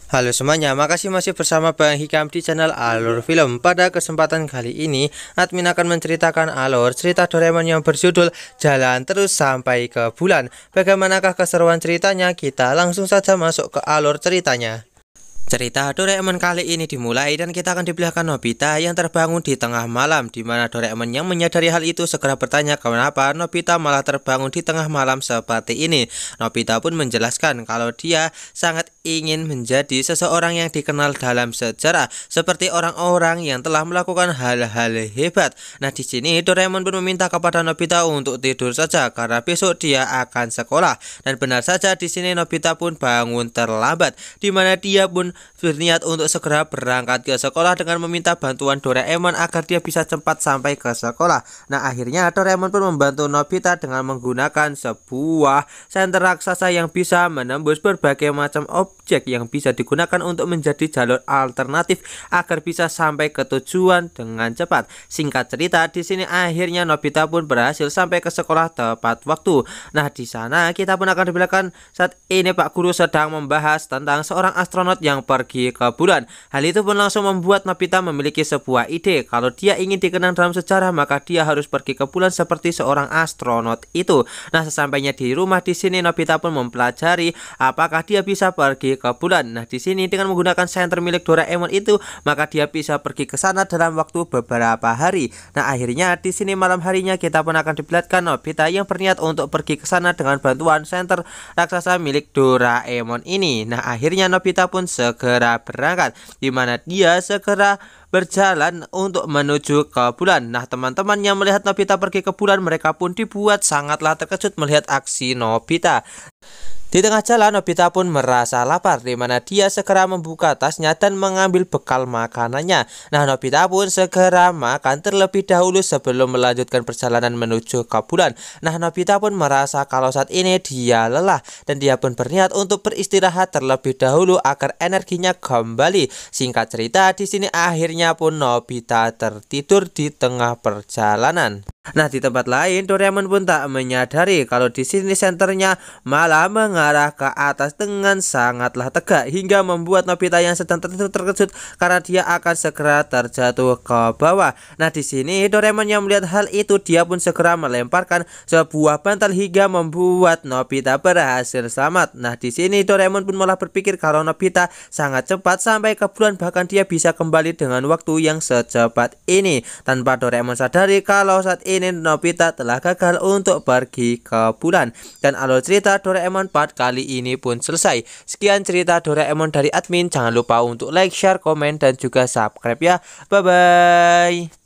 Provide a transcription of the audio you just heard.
Halo semuanya, makasih masih bersama Bang Hikam di channel Alur Film. Pada kesempatan kali ini, admin akan menceritakan alur cerita Doraemon yang berjudul Jalan Terus Sampai ke Bulan. Bagaimanakah keseruan ceritanya? Kita langsung saja masuk ke alur ceritanya. Cerita Doraemon kali ini dimulai dan kita akan diperlihatkan Nobita yang terbangun di tengah malam, di mana Doraemon yang menyadari hal itu segera bertanya kenapa Nobita malah terbangun di tengah malam seperti ini. Nobita pun menjelaskan kalau dia sangat ingin menjadi seseorang yang dikenal dalam sejarah seperti orang-orang yang telah melakukan hal-hal hebat. Nah, di sini Doraemon pun meminta kepada Nobita untuk tidur saja karena besok dia akan sekolah. Dan benar saja di sini Nobita pun bangun terlambat, di mana dia pun berniat untuk segera berangkat ke sekolah dengan meminta bantuan Doraemon agar dia bisa cepat sampai ke sekolah. Nah, akhirnya Doraemon pun membantu Nobita dengan menggunakan sebuah senter raksasa yang bisa menembus berbagai macam objek yang bisa digunakan untuk menjadi jalur alternatif agar bisa sampai ke tujuan dengan cepat. Singkat cerita, di sini akhirnya Nobita pun berhasil sampai ke sekolah tepat waktu. Nah, di sana kita pun akan diperlihatkan saat ini Pak Guru sedang membahas tentang seorang astronot yang pergi ke bulan. Hal itu pun langsung membuat Nobita memiliki sebuah ide. Kalau dia ingin dikenang dalam sejarah, maka dia harus pergi ke bulan seperti seorang astronot itu. Nah, sesampainya di rumah di sini Nobita pun mempelajari apakah dia bisa pergi ke bulan. Nah, di sini dengan menggunakan senter milik Doraemon itu, maka dia bisa pergi ke sana dalam waktu beberapa hari. Nah, akhirnya di sini malam harinya kita pun akan diperlihatkan Nobita yang berniat untuk pergi ke sana dengan bantuan senter raksasa milik Doraemon ini. Nah, akhirnya Nobita pun segera berangkat, di mana dia segera berjalan untuk menuju ke bulan. Nah, teman-teman yang melihat Nobita pergi ke bulan, mereka pun dibuat sangatlah terkejut melihat aksi Nobita. Di tengah jalan, Nobita pun merasa lapar, di mana dia segera membuka tasnya dan mengambil bekal makanannya. Nah, Nobita pun segera makan terlebih dahulu sebelum melanjutkan perjalanan menuju ke bulan. Nah, Nobita pun merasa kalau saat ini dia lelah dan dia pun berniat untuk beristirahat terlebih dahulu agar energinya kembali. Singkat cerita, di sini akhirnya pun Nobita tertidur di tengah perjalanan. Nah, di tempat lain Doraemon pun tak menyadari kalau di sini senternya malah mengarah ke atas dengan sangatlah tegak hingga membuat Nobita yang sedang terkejut karena dia akan segera terjatuh ke bawah. Nah, di sini Doraemon yang melihat hal itu, dia pun segera melemparkan sebuah bantal hingga membuat Nobita berhasil selamat. Nah, di sini Doraemon pun malah berpikir kalau Nobita sangat cepat sampai ke bulan, bahkan dia bisa kembali dengan waktu yang secepat ini. Tanpa Doraemon sadari kalau saat ini Nobita telah gagal untuk pergi ke bulan. Dan alur cerita Doraemon part kali ini pun selesai. Sekian cerita Doraemon dari admin. Jangan lupa untuk like, share, komen, dan juga subscribe ya. Bye bye.